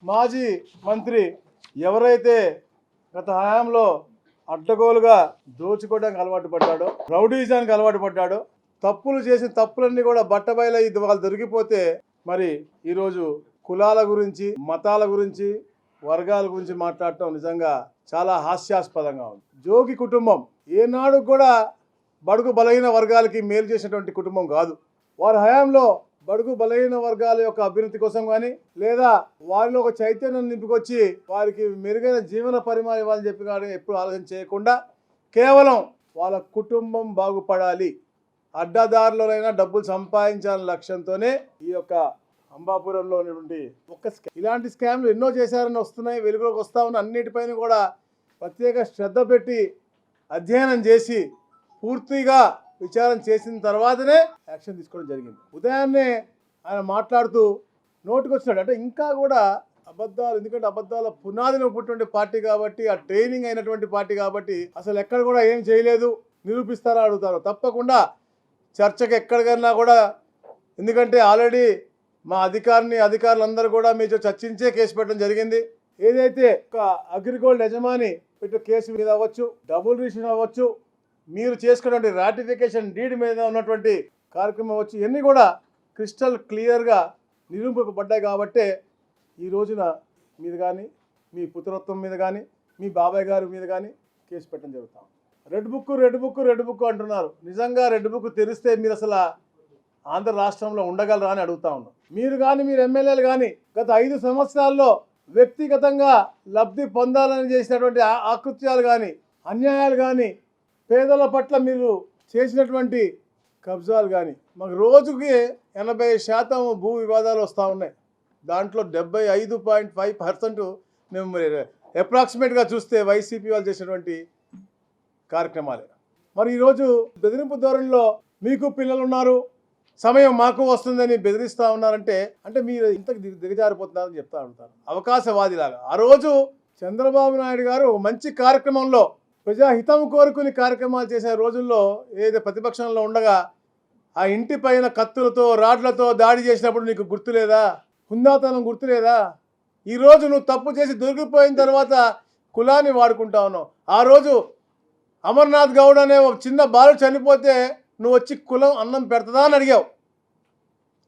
మాజీ మంత్రి ఎవరైతే గత హయాంలో అడ్డగోలుగా దోచుకోవడానికి అలవాటు పడ్డాడో, రౌడీజానికి అలవాటు పడ్డాడో, తప్పులు చేసిన తప్పులన్నీ కూడా బట్టబయలు వాళ్ళు దొరికిపోతే మరి ఈరోజు కులాల గురించి, మతాల గురించి, వర్గాల గురించి మాట్లాడటం నిజంగా చాలా హాస్యాస్పదంగా ఉంది. జోగి కుటుంబం ఏనాడు కూడా బడుగు బలహీన వర్గాలకి మేలు చేసినటువంటి కుటుంబం కాదు. వారి హయాంలో బడుగు బలహీన వర్గాల యొక్క అభివృద్ధి కోసం కానీ లేదా వారిలో ఒక చైతన్యం నింపుకొచ్చి వారికి మెరుగైన జీవన పరిమాణం ఇవ్వాలని చెప్పి కానీ ఎప్పుడు ఆలోచన చేయకుండా కేవలం వాళ్ళ కుటుంబం బాగుపడాలి, అడ్డదారులోనైనా డబ్బులు సంపాదించాలనే లక్ష్యంతోనే ఈ యొక్క అంబాపురంలో ఉన్నటువంటి ఇలాంటి స్కామ్లు ఎన్నో చేశారని వస్తున్నాయి, వెలుగులోకి వస్తూ ఉన్న అన్నిటిపైన కూడా ప్రత్యేక శ్రద్ధ పెట్టి అధ్యయనం చేసి పూర్తిగా విచారణ చేసిన తర్వాతనే యాక్షన్ తీసుకోవడం జరిగింది. ఉదయాన్నే ఆయన మాట్లాడుతూ నోటికి వచ్చినాడు అంటే ఇంకా కూడా అబద్ధాలు, ఎందుకంటే అబద్ధాల పునాదిని పుట్టినటువంటి పార్టీ కాబట్టి, ఆ ట్రైనింగ్ అయినటువంటి పార్టీ కాబట్టి అసలు ఎక్కడ కూడా ఏం చేయలేదు నిరూపిస్తారా అడుగుతారు. తప్పకుండా చర్చకు ఎక్కడికన్నా కూడా, ఎందుకంటే ఆల్రెడీ మా అధికారులందరూ కూడా మీతో చర్చించే కేసు పెట్టడం జరిగింది. ఏదైతే ఒక అగ్రిగోల్డ్ యజమాని పెట్టే కేసు మీద అవ్వచ్చు, డబుల్ రిజిస్ట్రేషన్ అవ్వచ్చు, మీరు చేసుకున్నటువంటి రాటిఫికేషన్ డీడ్ మీద ఉన్నటువంటి కార్యక్రమం అవ్వచ్చు, ఇవన్నీ కూడా క్రిస్టల్ క్లియర్గా నిరూపింపబడ్డాయి. కాబట్టే ఈ రోజున మీద కానీ, మీ పుత్రత్వం మీద కానీ, మీ బాబాయ్ గారి మీద కానీ కేసు పెట్టడం జరుగుతాం. రెడ్ బుక్ అంటున్నారు. నిజంగా రెడ్ బుక్ తెరిస్తే మీరు అసలు ఆంధ్ర రాష్ట్రంలో ఉండగలరా అని అడుగుతా ఉన్నాం. మీరు కానీ, మీరు ఎమ్మెల్యేలు కానీ గత 5 సంవత్సరాల్లో వ్యక్తిగతంగా లబ్ధి పొందాలని చేసినటువంటి ఆకృత్యాలు కానీ, అన్యాయాలు కానీ, పేదల పట్ల మీరు చేసినటువంటి కబ్జాలు కానీ, మాకు రోజుకి 80% భూ వివాదాలు వస్తూ ఉన్నాయి. దాంట్లో 75.5% మేము అప్రాక్సిమేట్గా చూస్తే వైసీపీ వాళ్ళు చేసినటువంటి కార్యక్రమాలే. మరి ఈరోజు బెదిరింపు ధోరణిలో మీకు పిల్లలు ఉన్నారు, సమయం మాకు వస్తుందని బెదిరిస్తూ ఉన్నారంటే అంటే మీరు ఇంతకు దిగజారిపోతున్నారని చెప్తా ఉంటారు అవకాశవాదిలాగా. ఆ రోజు చంద్రబాబు నాయుడు గారు మంచి కార్యక్రమంలో ప్రజాహితం కోరుకుని కార్యక్రమాలు చేసే రోజుల్లో ఏదైతే ప్రతిపక్షంలో ఉండగా ఆ ఇంటి పైన కత్తులతో, రాడ్లతో దాడి చేసినప్పుడు నీకు గుర్తులేదా? హుందాతనం గుర్తులేదా? ఈరోజు నువ్వు తప్పు చేసి దొరికిపోయిన తర్వాత కులాన్ని వాడుకుంటా ఉన్నావు. ఆ రోజు అమర్నాథ్ గౌడ్ అనే ఒక చిన్న బాలుడు చనిపోతే నువ్వు వచ్చి కులం అన్నం పెడతదా అని అడిగావు.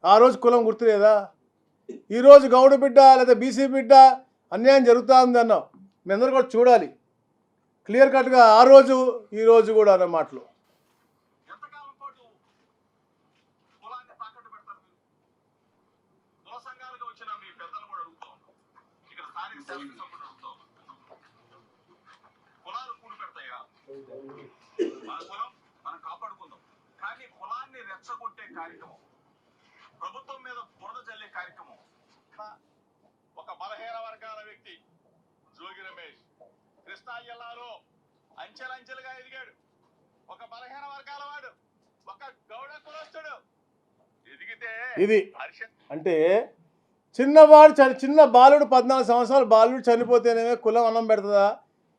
ఆ రోజు కులం గుర్తులేదా? ఈరోజు గౌడ బిడ్డ లేదా బీసీ బిడ్డ అన్యాయం జరుగుతూ ఉంది అన్నావు. మీ అందరూ కూడా చూడాలి క్లియర్ కట్గా ఆ రోజు ఈ రోజు కూడా అన్న మాటలు. రెచ్చగొట్టే కార్యక్రమం, ప్రభుత్వం మీద బురద చల్లే కార్యక్రమం. ఒక బలహీన వర్గాల వ్యక్తి జోగి రమేష్ కృష్ణా జిల్లాలో అంచెలంచెలుగా ఎదిగాడు. ఒక బలహీన వర్గాల వాడు, ఒక గౌడ కులస్తుడు ఎదిగితే ఇది అంటే చిన్న బాలుడు 14 సంవత్సరాల బాలుడు చనిపోతేనే కులం అన్నం పెడుతుందా?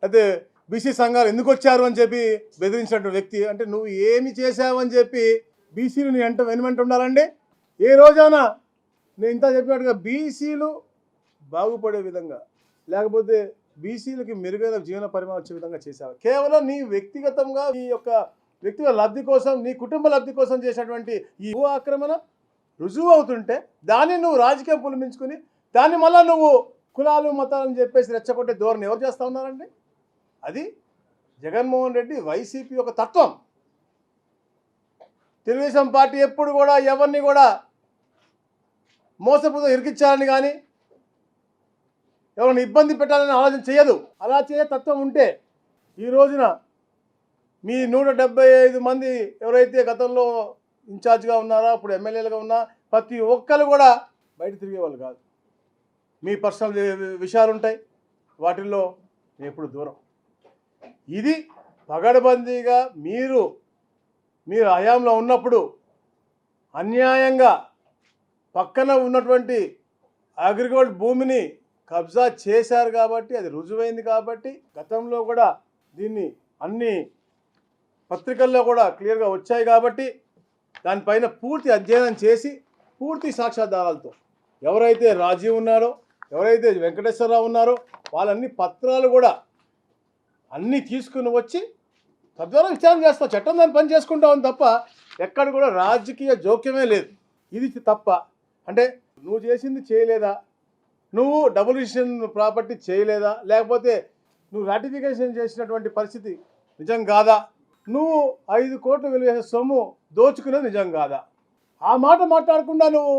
అయితే బీసీ సంఘాలు ఎందుకు వచ్చారు అని చెప్పి బెదిరించినటువంటి వ్యక్తి అంటే నువ్వు ఏమి చేసావని చెప్పి బీసీలు నీ వెనుమంట ఉండాలండి. ఏ రోజైనా నేను ఇంత చెప్పినట్టుగా బీసీలు బాగుపడే విధంగా, లేకపోతే బీసీలకి మెరుగైన జీవన పరిమాణం వచ్చే విధంగా చేశావు. కేవలం నీ వ్యక్తిగతంగా నీ యొక్క వ్యక్తిగత లబ్ధి కోసం, నీ కుటుంబ లబ్ధి కోసం చేసినటువంటి ఈ భూ ఆక్రమణ రుజువు అవుతుంటే దాన్ని నువ్వు రాజకీయం పులిమించుకుని దాన్ని మళ్ళీ నువ్వు కులాలు మతాలని చెప్పేసి రెచ్చగొట్టే ధోరణి ఎవరు చేస్తూ ఉన్నారండి? అది జగన్మోహన్ రెడ్డి వైసీపీ యొక్క తత్వం. తెలుగుదేశం పార్టీ ఎప్పుడు కూడా ఎవరిని కూడా మోసపోతూ ఇరికించాలని కానీ ఎవరిని ఇబ్బంది పెట్టాలని ఆలోచన చేయదు. అలా చేసే తత్వం ఉంటే ఈ రోజున మీ 175 మంది ఎవరైతే గతంలో ఇన్ఛార్జ్గా ఉన్నారో, ఇప్పుడు ఎమ్మెల్యేలుగా ఉన్నా ప్రతి ఒక్కరు కూడా బయట తిరిగేవాళ్ళు కాదు. మీ పర్సనల్ విషయాలు ఉంటాయి, వాటిల్లో ఎప్పుడు దూరం. ఇది పగడబందీగా మీరు హయాంలో ఉన్నప్పుడు అన్యాయంగా పక్కన ఉన్నటువంటి అగ్రిగోల్డ్ భూమిని కబ్జా చేశారు కాబట్టి అది రుజువైంది. కాబట్టి గతంలో కూడా దీన్ని అన్ని పత్రికల్లో కూడా క్లియర్గా వచ్చాయి. కాబట్టి దానిపైన పూర్తి అధ్యయనం చేసి పూర్తి సాక్ష్యాధారాలతో ఎవరైతే రాజీ ఉన్నారో ఎవరైతే వెంకటేశ్వరరావు ఉన్నారో వాళ్ళన్ని పత్రాలు కూడా అన్నీ తీసుకుని వచ్చి తద్వారా విచారణ చేస్తాం. చట్టం దాన్ని పని చేసుకుంటామని తప్ప ఎక్కడ కూడా రాజకీయ జోక్యమే లేదు. ఇది తప్ప అంటే నువ్వు చేసింది చేయలేదా, నువ్వు డబుల్ రిజిస్ట్రేషన్ ప్రాపర్టీ చేయలేదా, లేకపోతే నువ్వు రాటిఫికేషన్ చేసినటువంటి పరిస్థితి నిజం కాదా, నువ్వు 5 కోట్లు విలువ చేసే సొమ్ము దోచుకునేది నిజం కాదా, ఆ మాట మాట్లాడకుండా నువ్వు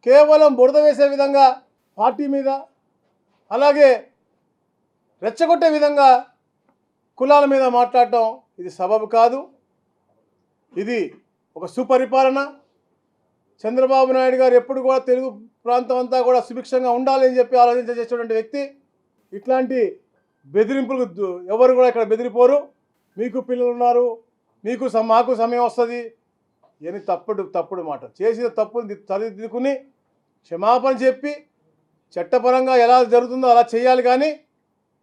కేవలం బురద వేసే విధంగా పార్టీ మీద అలాగే రెచ్చగొట్టే విధంగా కులాల మీద మాట్లాడటం ఇది సబబు కాదు. ఇది ఒక సుపరిపాలన. చంద్రబాబు నాయుడు గారు ఎప్పుడు కూడా తెలుగు ప్రాంతం అంతా కూడా సుభిక్షంగా ఉండాలి అని చెప్పి ఆలోచించేటువంటి వ్యక్తి. ఇట్లాంటి బెదిరింపులకు ఎవరు కూడా ఇక్కడ బెదిరిపోరు. మీకు పిల్లలు ఉన్నారు, మాకు సమయం వస్తుంది అని తప్పుడు మాట చేసిన తప్పుని సరిదిద్దుకుని క్షమాపణ చెప్పి చట్టపరంగా ఎలా జరుగుతుందో అలా చేయాలి. కానీ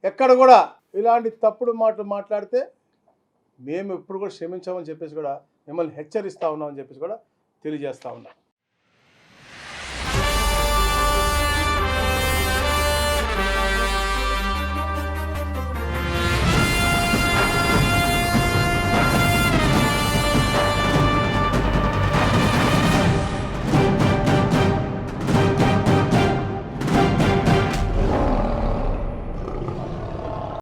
ఎక్కడ కూడా ఇలాంటి తప్పుడు మాటలు మాట్లాడితే మేము ఎప్పుడు కూడా క్షమించామని చెప్పేసి కూడా మిమ్మల్ని హెచ్చరిస్తూ ఉన్నామని చెప్పేసి కూడా తెలియజేస్తూ ఉన్నాం.